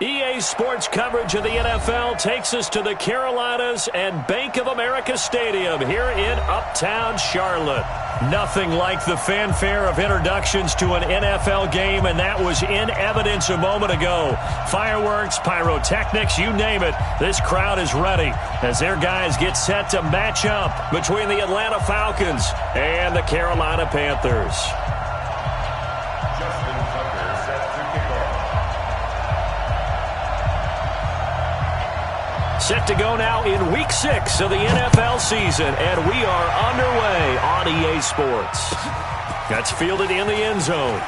EA Sports coverage of the NFL takes us to the Carolinas and Bank of America Stadium here in Uptown Charlotte. Nothing like the fanfare of introductions to an NFL game, and that was in evidence a moment ago. Fireworks, pyrotechnics, you name it. This crowd is ready as their guys get set to match up between the Atlanta Falcons and the Carolina Panthers. Set to go now in Week 6 of the NFL season, and we are underway on EA Sports. That's fielded in the end zone.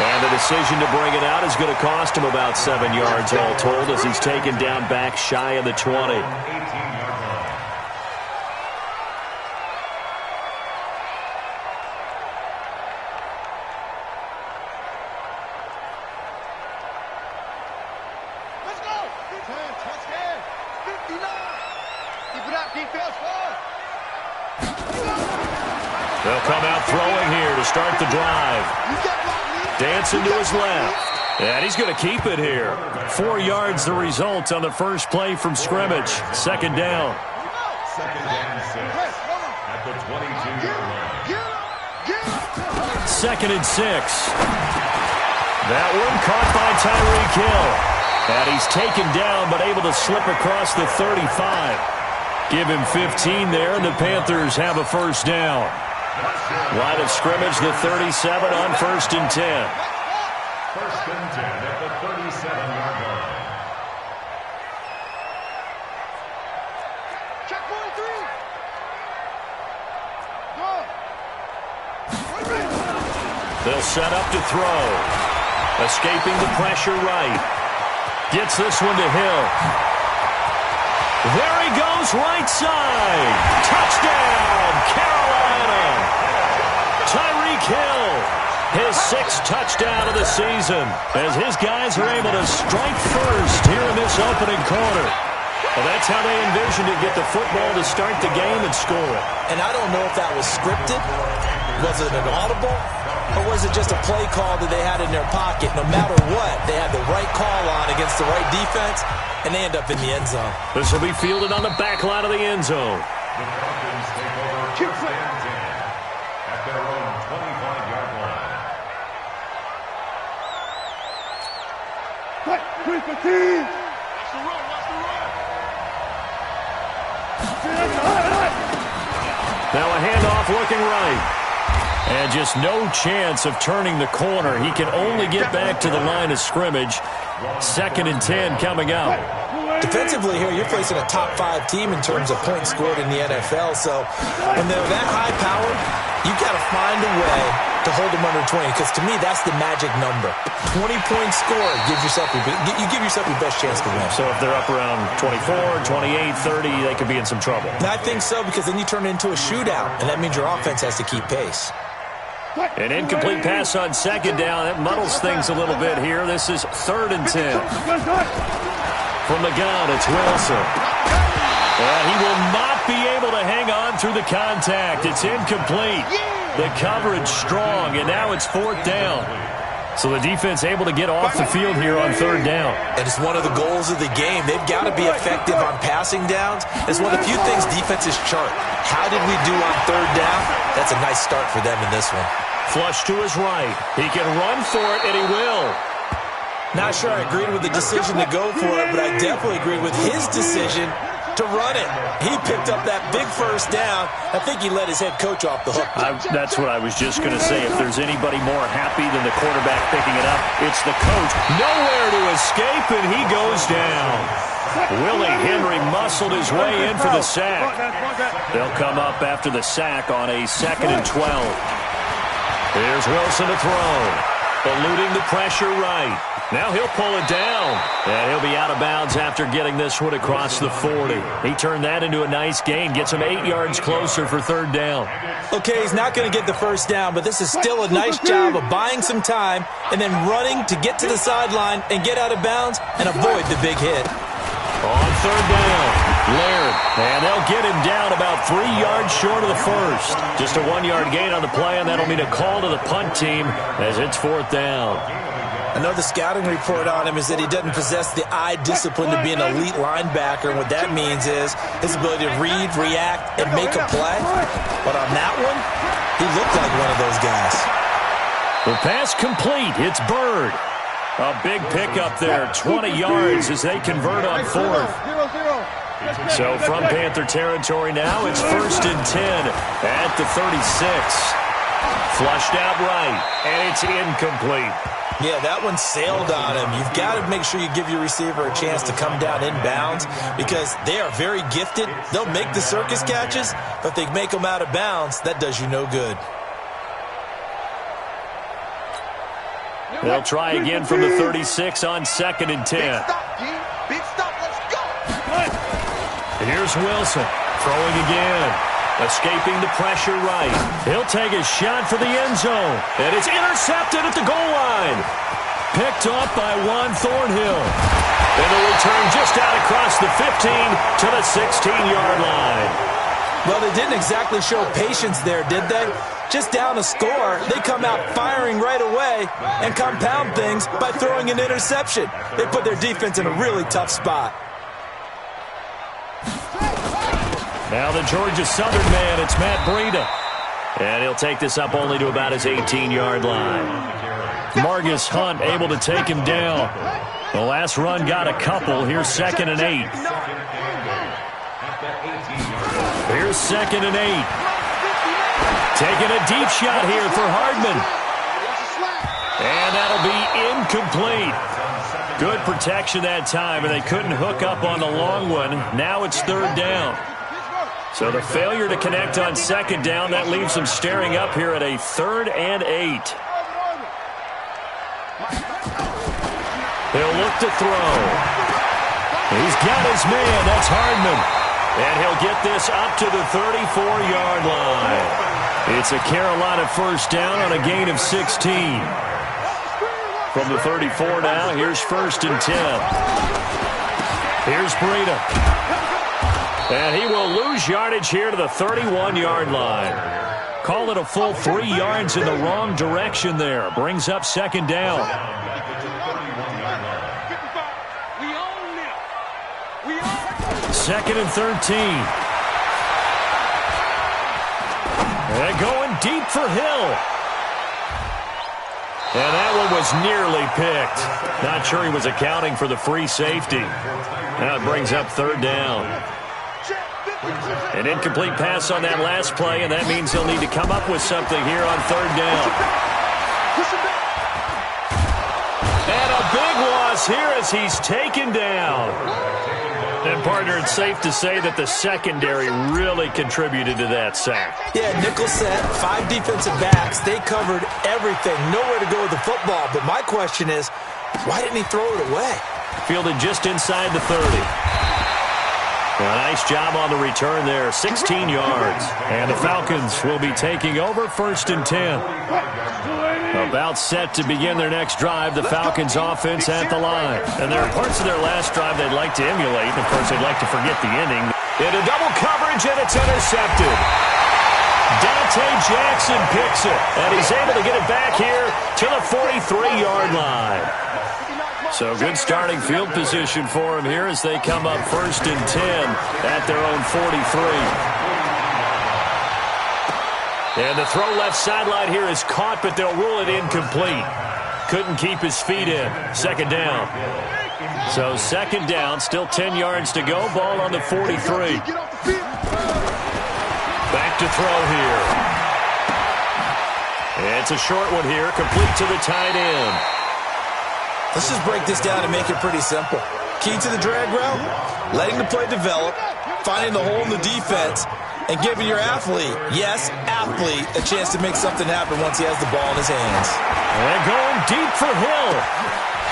And the decision to bring it out is going to cost him about 7 yards all told as he's taken down back shy of the 20. They'll come out throwing here to start the drive. Dancing to his left. And he's going to keep it here. 4 yards the result on the first play from scrimmage. Second down. Second and 6 at the 22-yard line. Second and 6. That one caught by Tyreek Hill. And he's taken down but able to slip across the 35. Give him 15 there, and the Panthers have a first down. Line of scrimmage, the 37 on 1st and 10. 1st and 10 at the 37-yard line. Check 43. They'll set up to throw. Escaping the pressure right. Gets this one to Hill. There he goes, right side. Touchdown, Carolina. Tyreek Hill, his 6th touchdown of the season, as his guys are able to strike first here in this opening quarter. Well, that's how they envisioned to get the football to start the game and score it. And I don't know if that was scripted. Was it an audible? Or was it just a play call that they had in their pocket? No matter what, they had the right call on against the right defense, and they end up in the end zone. This will be fielded on the back line of the end zone. The Falcons take over 1st and 10 at their own 25-yard line. Watch the run, Now a handoff looking right. And just no chance of turning the corner. He can only get back to the line of scrimmage. 2nd and 10 coming up. Defensively here, you're facing a top 5 team in terms of points scored in the NFL. So when they're that high powered, you got to find a way to hold them under 20. Because to me, that's the magic number. 20 points scored, you give yourself your best chance to win. So if they're up around 24, 28, 30, they could be in some trouble. And I think so, because then you turn it into a shootout, and that means your offense has to keep pace. An incomplete pass on 2nd down. That muddles things a little bit here. This is 3rd and 10. From the gun, it's Wilson. And he will not be able to hang on through the contact. It's incomplete. The coverage strong, and now it's 4th down. So the defense able to get off the field here on 3rd down. And it's one of the goals of the game. They've got to be effective on passing downs. It's one of the few things defenses chart. How did we do on 3rd down? That's a nice start for them in this one. Flush to his right. He can run for it, and he will. Not sure I agreed with the decision to go for it, but I definitely agreed with his decision to run it. He picked up that big first down. I think he let his head coach off the hook. That's what I was just going to say. If there's anybody more happy than the quarterback picking it up, it's the coach. Nowhere to escape, and he goes down. Willie Henry muscled his way in for the sack. They'll come up after the sack on a 2nd and 12. Here's Wilson to throw. Eluding the pressure right. Now he'll pull it down. And he'll be out of bounds after getting this one across the 40. He turned that into a nice gain. Gets him 8 yards closer for 3rd down. Okay, he's not going to get the first down, but this is still a nice job of buying some time and then running to get to the sideline and get out of bounds and avoid the big hit. On 3rd down. Laird, and they'll get him down about 3 yards short of the first. Just a 1-yard gain on the play, and that'll mean a call to the punt team as it's 4th down. I know the scouting report on him is that he doesn't possess the eye discipline to be an elite linebacker. And what that means is his ability to read, react, and make a play. But on that one, he looked like one of those guys. The pass complete. It's Bird. A big pickup there, 20 yards as they convert on 4th. So from Panther territory now, it's 1st and 10 at the 36. Flushed out right, and it's incomplete. Yeah, that one sailed on him. You've got to make sure you give your receiver a chance to come down inbounds because they are very gifted. They'll make the circus catches, but if they make them out of bounds, that does you no good. They'll try again from the 36 on 2nd and 10. Big stop, let's go. Here's Wilson, throwing again. Escaping the pressure right. He'll take a shot for the end zone. And it's intercepted at the goal line. Picked off by Juan Thornhill. And the return just out across the 15 to the 16-yard line. Well, they didn't exactly show patience there, did they? Just down a score, they come out firing right away and compound things by throwing an interception. They put their defense in a really tough spot. Now the Georgia Southern man, it's Matt Breida. And he'll take this up only to about his 18-yard line. Margus Hunt able to take him down. The last run got a couple. Here's 2nd and 8. Here's 2nd and 8. Taking a deep shot here for Hardman. And that'll be incomplete. Good protection that time, and they couldn't hook up on the long one. Now it's 3rd down. So the failure to connect on 2nd down, that leaves them staring up here at a 3rd and 8. He'll look to throw. He's got his man. That's Hardman. And he'll get this up to the 34-yard line. It's a Carolina 1st down on a gain of 16. From the 34 now, here's 1st and 10. Here's Breida. And he will lose yardage here to the 31-yard line. Call it a full 3 yards in the wrong direction there. Brings up 2nd down. 2nd and 13. And going deep for Hill. And that one was nearly picked. Not sure he was accounting for the free safety. Now it brings up 3rd down. An incomplete pass on that last play, and that means they'll need to come up with something here on 3rd down. And a big loss here as he's taken down. And, partner, it's safe to say that the secondary really contributed to that sack. Yeah, nickel set, 5 defensive backs. They covered everything. Nowhere to go with the football. But my question is, why didn't he throw it away? Fielded just inside the 30. A nice job on the return there, 16 yards. And the Falcons will be taking over 1st and 10. About set to begin their next drive, the Falcons offense at the line. And there are parts of their last drive they'd like to emulate. Of course, they'd like to forget the inning. Into double coverage, and it's intercepted. Dante Jackson picks it, and he's able to get it back here to the 43-yard line. So good starting field position for him here as they come up 1st and 10 at their own 43. And the throw left sideline here is caught, but they'll rule it incomplete. Couldn't keep his feet in. 2nd down. So 2nd down, still 10 yards to go. Ball on the 43. Back to throw here. It's a short one here, complete to the tight end. Let's just break this down and make it pretty simple. Key to the drag route, letting the play develop, finding the hole in the defense, and giving your athlete, yes, athlete, a chance to make something happen once he has the ball in his hands. And going deep for Hill.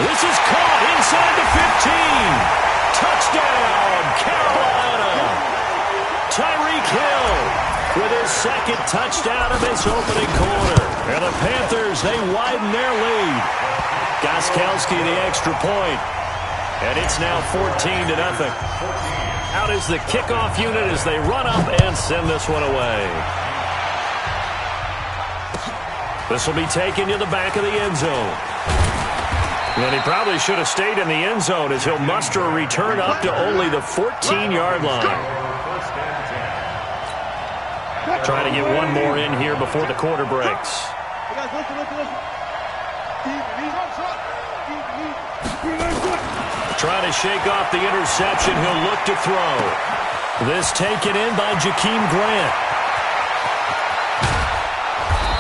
This is caught inside the 15. Touchdown, Carolina. Tyreek Hill with his 2nd touchdown of this opening quarter. And the Panthers, they widen their lead. Gostkowski the extra point. And it's now 14-0. Out is the kickoff unit as they run up and send this one away. This will be taken to the back of the end zone. And he probably should have stayed in the end zone as he'll muster a return up to only the 14-yard line. Trying to get one more in here before the quarter breaks. Trying to shake off the interception. He'll look to throw. This taken in by Jakeem Grant.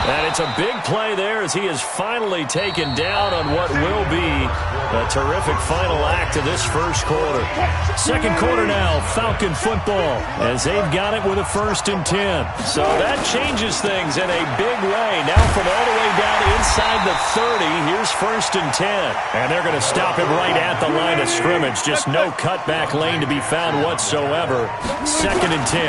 And it's a big play there as he is finally taken down on what will be a terrific final act of this first quarter. Second quarter now, Falcon football, as they've got it with a 1st and 10. So that changes things in a big way. Now from all the way down inside the 30, here's 1st and 10. And they're going to stop him right at the line of scrimmage. Just no cutback lane to be found whatsoever. 2nd and 10.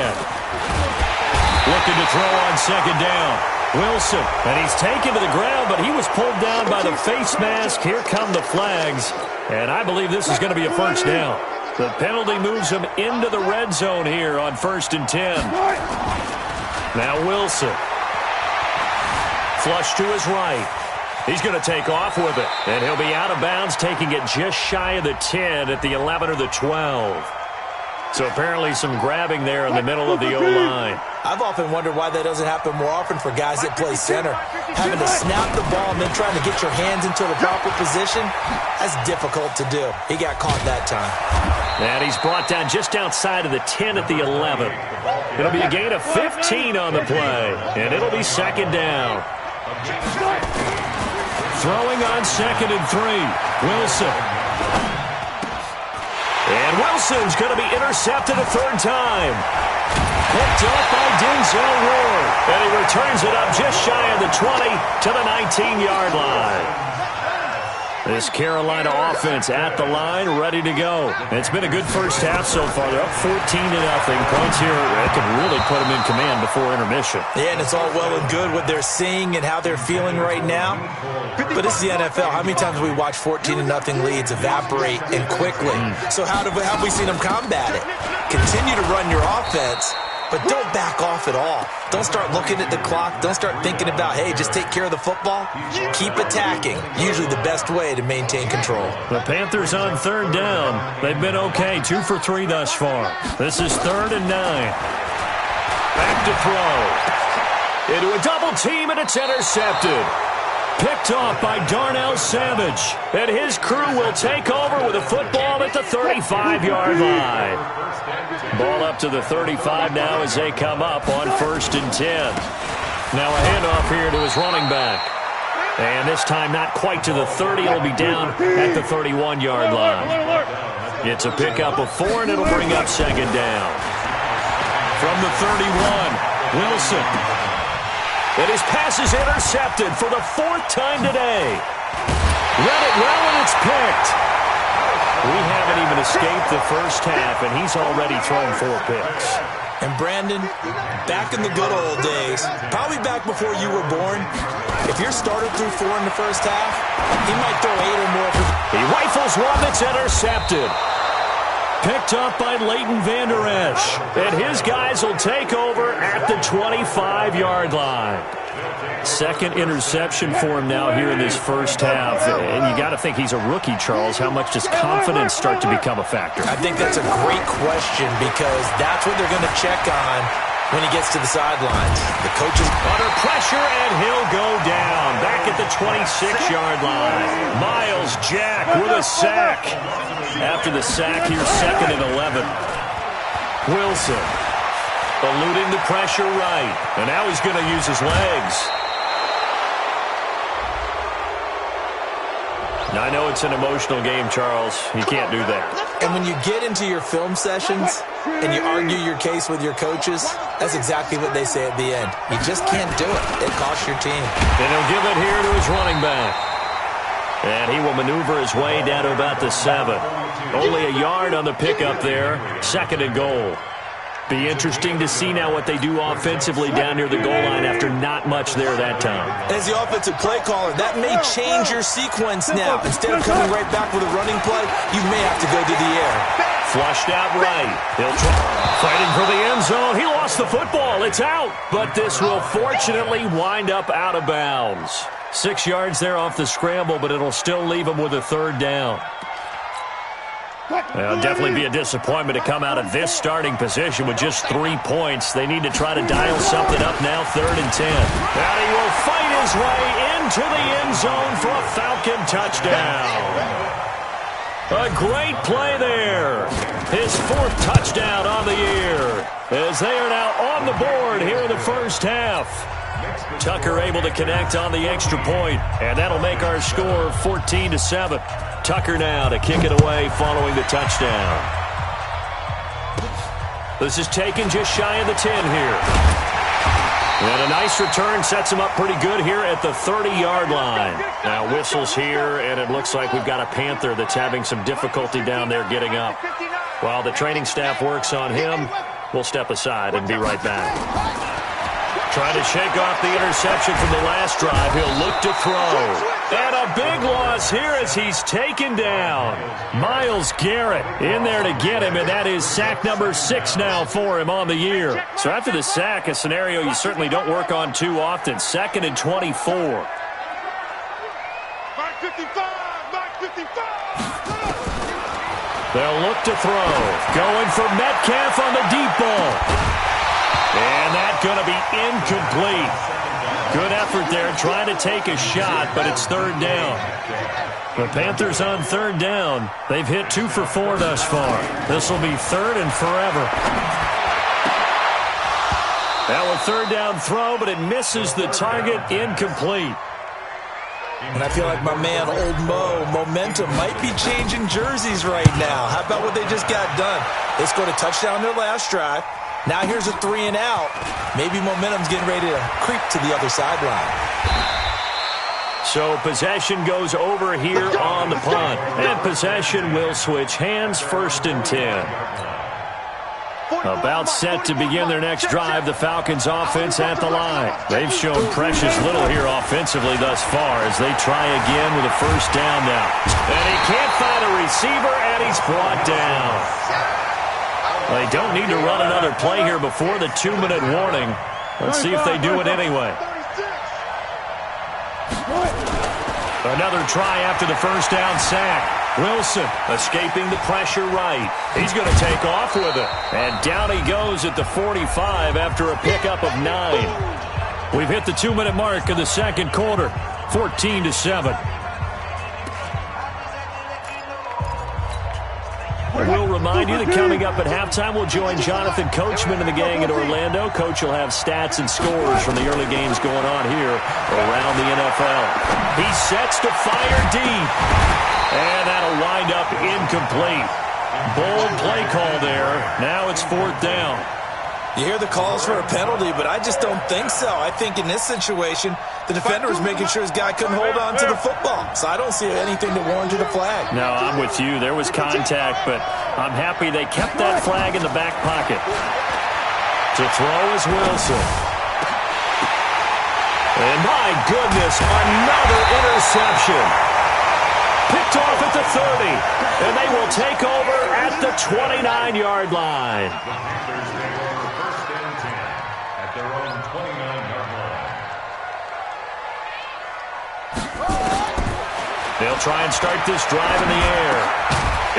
Looking to throw on 2nd down. Wilson, and he's taken to the ground, but he was pulled down by the face mask. Here come the flags, and I believe this is going to be a 1st down. The penalty moves him into the red zone here on 1st and 10. Now Wilson. Flush to his right. He's going to take off with it, and he'll be out of bounds, taking it just shy of the 10 at the 11 or the 12. So apparently some grabbing there in the middle of the O-line. I've often wondered why that doesn't happen more often for guys that play center. Having to snap the ball and then trying to get your hands into the proper position, that's difficult to do. He got caught that time. And he's brought down just outside of the 10 at the 11. It'll be a gain of 15 on the play, and it'll be 2nd down. Throwing on 2nd and 3. Wilson. And Wilson's going to be intercepted a 3rd time. Picked up by Denzel Ward. And he returns it up just shy of the 20 to the 19-yard line. This Carolina offense at the line, ready to go. It's been a good first half so far. They're up 14-0. Points here that could really put them in command before intermission. Yeah, and it's all well and good what they're seeing and how they're feeling right now. But this is the NFL. How many times have we watched 14-0 leads evaporate and quickly? So how have we seen them combat it? Continue to run your offense, but don't back off at all. Don't start looking at the clock. Don't start thinking about, hey, just take care of the football. Keep attacking. Usually the best way to maintain control. The Panthers on 3rd down. They've been okay. 2 for 3 thus far. This is 3rd and 9. Back to throw. Into a double team, and it's intercepted. Picked off by Darnell Savage. And his crew will take over with a football at the 35-yard line. Ball up to the 35 now as they come up on 1st and 10. Now a handoff here to his running back. And this time not quite to the 30. It'll be down at the 31-yard line. It's a pickup of 4, and it'll bring up 2nd down. From the 31, Wilson. And his pass is intercepted for the 4th time today. Read it well, and it's picked. We haven't even escaped the first half, and he's already thrown 4 picks. And Brandon, back in the good old days, probably back before you were born, if your starter threw 4 in the first half, he might throw 8 or more. He rifles one that's intercepted. Picked up by Leighton Vander Esch. And his guys will take over at the 25-yard line. 2nd interception for him now here in this first half. And you got to think he's a rookie, Charles. How much does confidence start to become a factor? I think that's a great question because that's what they're going to check on when he gets to the sidelines. The coach is under pressure, and he'll go down back at the 26-yard line. Miles Jack with a sack. After the sack, here's 2nd and 11. Wilson eluding the pressure right. And now he's going to use his legs. Now, I know it's an emotional game, Charles. You can't do that. And when you get into your film sessions and you argue your case with your coaches, that's exactly what they say at the end. You just can't do it. It costs your team. And he'll give it here to his running back. And he will maneuver his way down to about the 7. Only a yard on the pickup there. 2nd and goal. Be interesting to see now what they do offensively down near the goal line after not much there that time. As the offensive play caller, that may change your sequence now. Instead of coming right back with a running play, you may have to go to the air. Flushed out right. He'll try. Fighting for the end zone. He lost the football. It's out. But this will fortunately wind up out of bounds. 6 yards there off the scramble, but it'll still leave him with a third down. It'll definitely be a disappointment to come out of this starting position with just 3 points. They need to try to dial something up now, 3rd and 10. And he will fight his way into the end zone for a Falcon touchdown. A great play there. His 4th touchdown on the year as they are now on the board here in the first half. Tucker able to connect on the extra point, and that'll make our score 14-7. Tucker now to kick it away following the touchdown. This is taken just shy of the 10 here. And a nice return sets him up pretty good here at the 30-yard line. Now whistles here, and it looks like we've got a Panther that's having some difficulty down there getting up. While the training staff works on him, we'll step aside and be right back. Trying to shake off the interception from the last drive. He'll look to throw. And a big loss here as he's taken down. Myles Garrett in there to get him, and that is sack number 6 now for him on the year. So after the sack, a scenario you certainly don't work on too often. 2nd and 24. They'll look to throw. Going for Metcalf on the deep ball. And that's going to be incomplete. Good effort there trying to take a shot, but it's 3rd down. The Panthers on 3rd down. They've hit 2 for 4 thus far. This will be 3rd and forever. Now a 3rd down throw, but it misses the target. Incomplete. And I feel like my man, Old Mo, momentum might be changing jerseys right now. How about what they just got done? They scored a touchdown their last drive. Now here's a 3 and out. Maybe momentum's getting ready to creep to the other sideline. So possession goes over here on the punt. And possession will switch hands, 1st and 10. About set to begin their next drive, the Falcons offense at the line. They've shown precious little here offensively thus far as they try again with a 1st down now. And he can't find a receiver, and he's brought down. They don't need to run another play here before the 2-minute warning. Let's see if they do it anyway. Another try after the 1st down sack. Wilson escaping the pressure right. He's going to take off with it. And down he goes at the 45 after a pickup of 9. We've hit the 2-minute mark in the 2nd quarter. 14-7. We'll remind you that coming up at halftime, we'll join Jonathan Coachman and the gang in Orlando. Coach will have stats and scores from the early games going on here around the NFL. He sets to fire deep. And that'll wind up incomplete. Bold play call there. Now it's 4th down. You hear the calls for a penalty, but I just don't think so. I think in this situation, the defender was making sure his guy couldn't hold on to the football. So I don't see anything that warranted a flag. No, I'm with you. There was contact, but I'm happy they kept that flag in the back pocket. To throw is Wilson. And my goodness, another interception. Picked off at the 30, and they will take over at the 29-yard line. They'll try and start this drive in the air.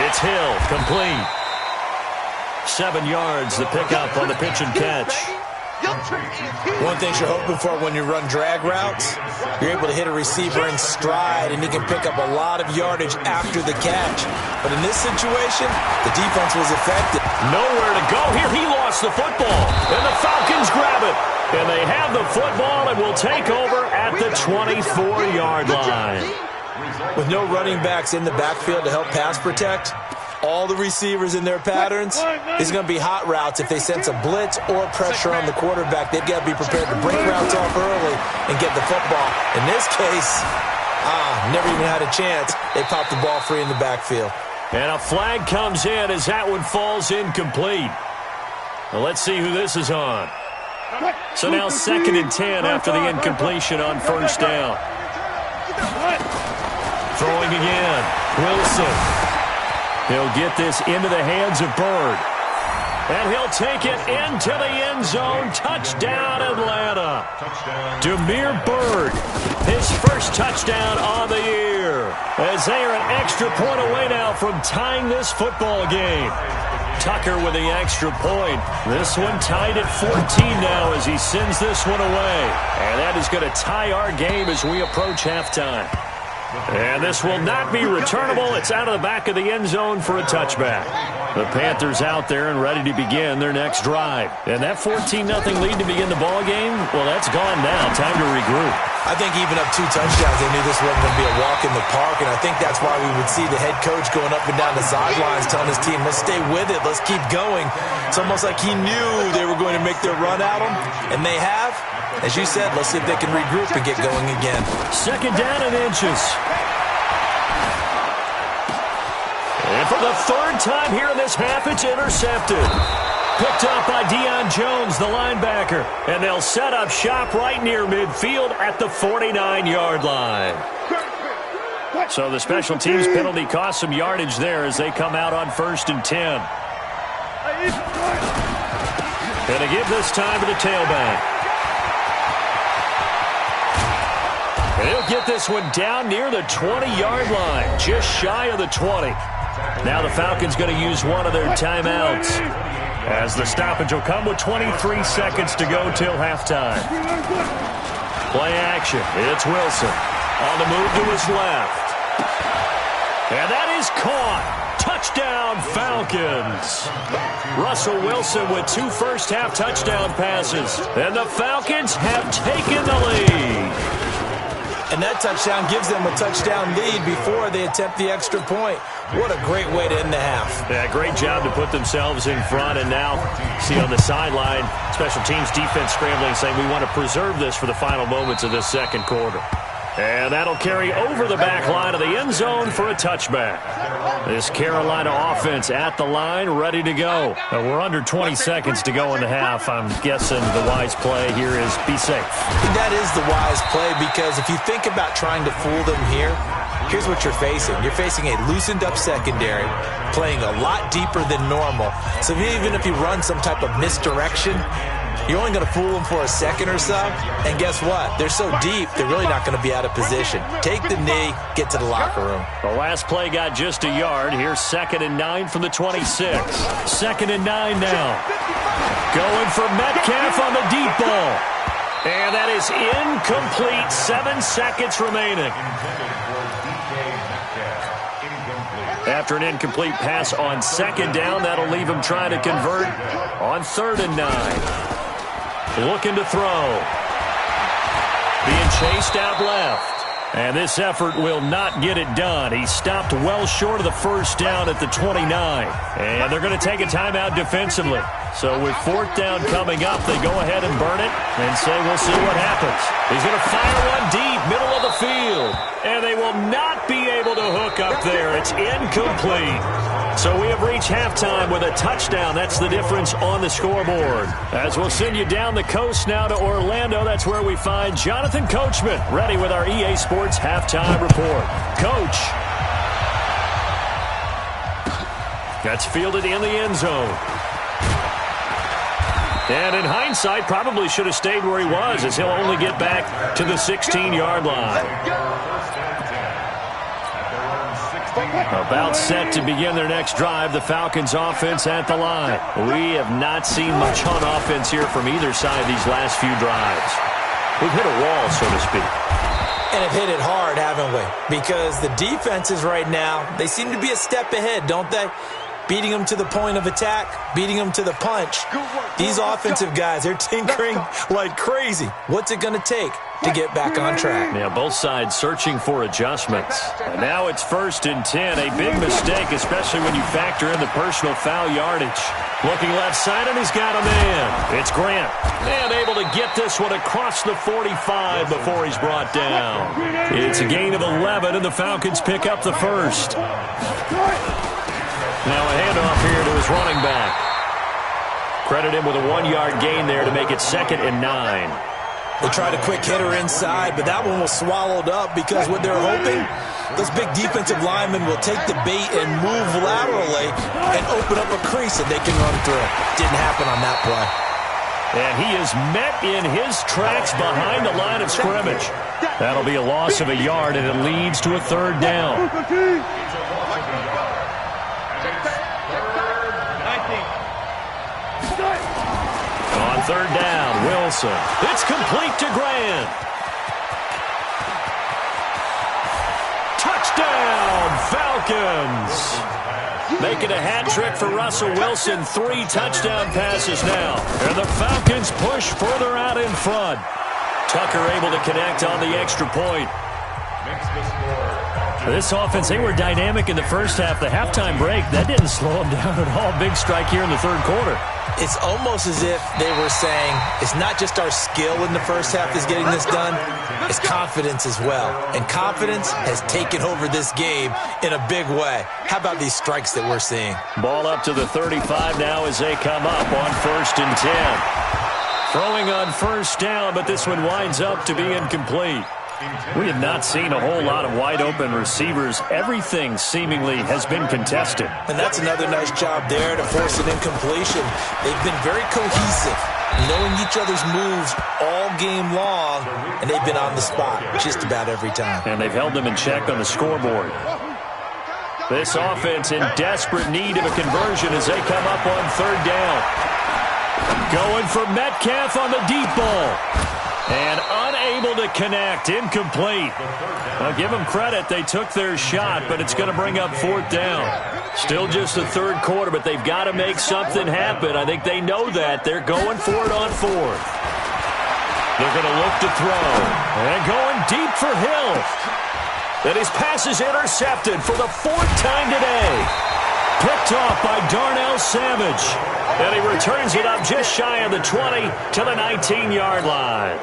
It's Hill, complete. 7 yards, the pickup on the pitch and catch. One thing you're hoping for when you run drag routes, you're able to hit a receiver in stride, and he can pick up a lot of yardage after the catch. But in this situation, the defense was effective. Nowhere to go here. He lost the football, and the Falcons grab it. And they have the football and will take over at the 24-yard line. With no running backs in the backfield to help pass protect, all the receivers in their patterns, it's going to be hot routes. If they sense a blitz or pressure on the quarterback, they've got to be prepared to break routes off early and get the football. In this case, never even had a chance. They popped the ball free in the backfield. And a flag comes in as that one falls incomplete. Well, let's see who this is on. So now 2nd and 10 after the incompletion on 1st down. Throwing again. Wilson. He'll get this into the hands of Bird. And he'll take it into the end zone. Touchdown, Atlanta. Damiere Byrd, his first touchdown on the year. As they are an extra point away now from tying this football game. Tucker with the extra point. This one tied at 14 now as he sends this one away. And that is going to tie our game as we approach halftime. And this will not be returnable. It's out of the back of the end zone for a touchback. The Panthers out there and ready to begin their next drive. And that 14-0 lead to begin the ball game, well, that's gone now. Time to regroup. I think even up 2 touchdowns, they knew this wasn't going to be a walk in the park, and I think that's why we would see the head coach going up and down the sidelines telling his team, let's stay with it, let's keep going. It's almost like he knew they were going to make their run at him, and they have. As you said, let's see if they can regroup and get going again. Second down and inches. And for the third time here in this half, it's intercepted. Picked up by Deion Jones, the linebacker. And they'll set up shop right near midfield at the 49-yard line. So the special teams penalty cost some yardage there as they come out on 1st and 10. Going to give this time to the tailback. And he'll get this one down near the 20-yard line, just shy of the 20. Now the Falcons going to use one of their timeouts, as the stoppage will come with 23 seconds to go till halftime. Play action. It's Wilson on the move to his left. And that is caught. Touchdown, Falcons. Russell Wilson with 2 first-half touchdown passes. And the Falcons have taken the lead. And that touchdown gives them a touchdown lead before they attempt the extra point. What a great way to end the half. Yeah, great job to put themselves in front. And now, see on the sideline, special teams defense scrambling, saying we want to preserve this for the final moments of this second quarter. And that'll carry over the back line of the end zone for a touchback. This Carolina offense at the line, ready to go. We're under 20 seconds to go in the half. I'm guessing the wise play here is be safe. That is the wise play, because if you think about trying to fool them here, here's what you're facing. You're facing a loosened up secondary, playing a lot deeper than normal. So even if you run some type of misdirection, you're only going to fool them for a second or so. And guess what? They're so deep, they're really not going to be out of position. Take the knee, get to the locker room. The last play got just a yard. Here's 2nd and 9 from the 26. 2nd and 9 now. Going for Metcalf on the deep ball. And that is incomplete. 7 seconds remaining. After an incomplete pass on 2nd down, that'll leave him trying to convert on 3rd and 9. Looking to throw. Being chased out left. And this effort will not get it done. He stopped well short of the first down at the 29. And they're going to take a timeout defensively. So with 4th down coming up, they go ahead and burn it and say we'll see what happens. He's going to fire one deep, middle of the field. And they will not be able to hook up there. It's incomplete. So we have reached halftime with a touchdown. That's the difference on the scoreboard. As we'll send you down the coast now to Orlando, that's where we find Jonathan Coachman, ready with our EA Sports Halftime Report. Coach. That's fielded in the end zone. And in hindsight, probably should have stayed where he was, as he'll only get back to the 16-yard line. About set to begin their next drive, the Falcons offense at the line. We have not seen much on offense here from either side these last few drives. We've hit a wall, so to speak. And have hit it hard, haven't we? Because the defenses right now, they seem to be a step ahead, don't they? Beating them to the point of attack, beating them to the punch. These offensive guys, they're tinkering like crazy. What's it going to take to get back on track? Yeah, both sides searching for adjustments. And now it's 1st and 10. A big mistake, especially when you factor in the personal foul yardage. Looking left side, and he's got a man. It's Grant. And able to get this one across the 45 before he's brought down. It's a gain of 11, and the Falcons pick up the first. Now a handoff here to his running back. Credit him with a 1-yard gain there to make it 2nd and 9. They tried a quick hitter inside, but that one was swallowed up because what they're hoping, those big defensive linemen will take the bait and move laterally and open up a crease that they can run through. Didn't happen on that play. And he is met in his tracks behind the line of scrimmage. That'll be a loss of a yard, and it leads to a third down. On third down, Wilson. It's complete to Grant. Touchdown, Falcons. Making a hat trick for Russell Wilson. 3 touchdown passes now. And the Falcons push further out in front. Tucker able to connect on the extra point. This offense, they were dynamic in the first half. The halftime break, that didn't slow them down at all. Big strike here in the third quarter. It's almost as if they were saying, it's not just our skill in the first half that's getting this done, it's confidence as well. And confidence has taken over this game in a big way. How about these strikes that we're seeing? Ball up to the 35 now as they come up on 1st and 10. Throwing on first down, but this one winds up to be incomplete. We have not seen a whole lot of wide-open receivers. Everything seemingly has been contested. And that's another nice job there to force an incompletion. They've been very cohesive, knowing each other's moves all game long, and they've been on the spot just about every time. And they've held them in check on the scoreboard. This offense in desperate need of a conversion as they come up on third down. Going for Metcalf on the deep ball. And unable to connect. Incomplete. I'll give them credit. They took their shot, but it's going to bring up 4th down. Still just the third quarter, but they've got to make something happen. I think they know that. They're going for it on 4th. They're going to look to throw. And going deep for Hill. And his pass is intercepted for the 4th time today. Picked off by Darnell Savage. And he returns it up just shy of the 20 to the 19-yard line.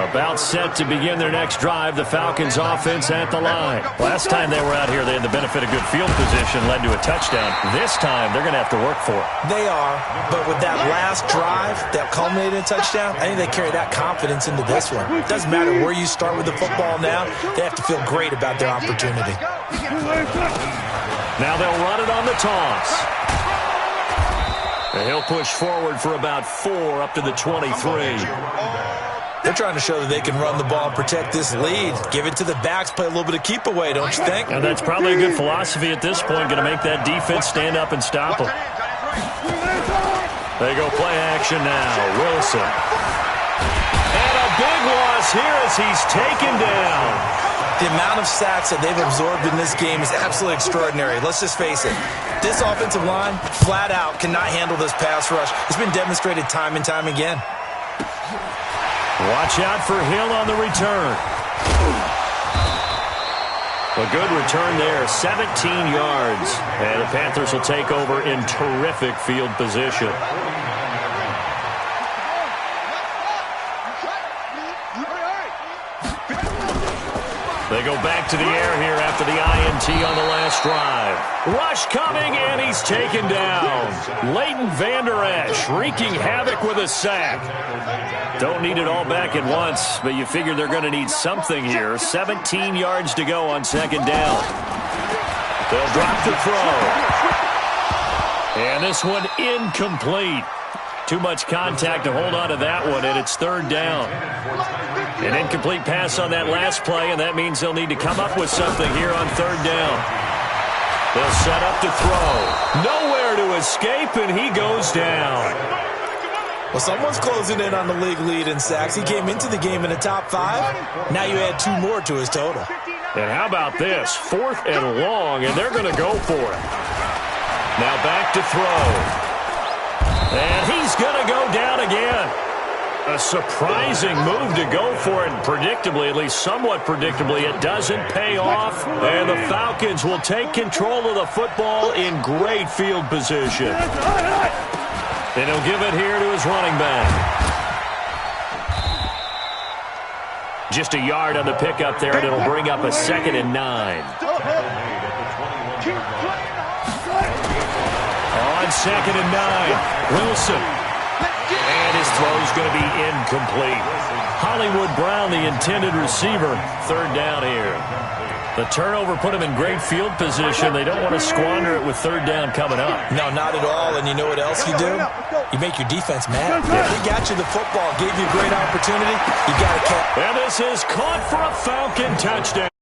About set to begin their next drive, the Falcons offense at the line. Last time they were out here, they had the benefit of good field position, led to a touchdown. This time, they're going to have to work for it. They are, but with that last drive that culminated in a touchdown, I think they carry that confidence into this one. It doesn't matter where you start with the football now, they have to feel great about their opportunity. Now they'll run it on the toss. And he'll push forward for about 4 up to the 23. They're trying to show that they can run the ball and protect this lead. Give it to the backs, play a little bit of keep away, don't you think? And that's probably a good philosophy at this point, going to make that defense stand up and stop them. They go play action now. Wilson. And a big loss here as he's taken down. The amount of sacks that they've absorbed in this game is absolutely extraordinary. Let's just face it. This offensive line, flat out, cannot handle this pass rush. It's been demonstrated time and time again. Watch out for Hill on the return. A good return there, 17 yards. And the Panthers will take over in terrific field position. They go back to the air here after the INT on the last drive. Rush coming, and he's taken down. Leighton Vander Esch wreaking havoc with a sack. Don't need it all back at once, but you figure they're going to need something here. 17 yards to go on 2nd down. They'll drop the throw. And this one incomplete. Too much contact to hold on to that one, and it's 3rd down. An incomplete pass on that last play, and that means they'll need to come up with something here on 3rd down. They'll set up to throw. Nowhere to escape, and he goes down. Well, someone's closing in on the league lead in sacks. He came into the game in the top 5. Now you add 2 more to his total. And how about this? 4th and long, and they're going to go for it. Now back to throw. And he's going to go down again. A surprising move to go for it. Predictably, at least somewhat predictably, it doesn't pay off. And the Falcons will take control of the football in great field position. And he'll give it here to his running back. Just a yard on the pickup there, and it'll bring up a 2nd and 9. On 2nd and 9, Wilson. And his throw is going to be incomplete. Hollywood Brown, the intended receiver, third down here. The turnover put him in great field position. They don't want to squander it with third down coming up. No, not at all. And you know what else you do? You make your defense mad. They got you the football, gave you a great opportunity. You got to catch. And this is caught for a Falcon touchdown.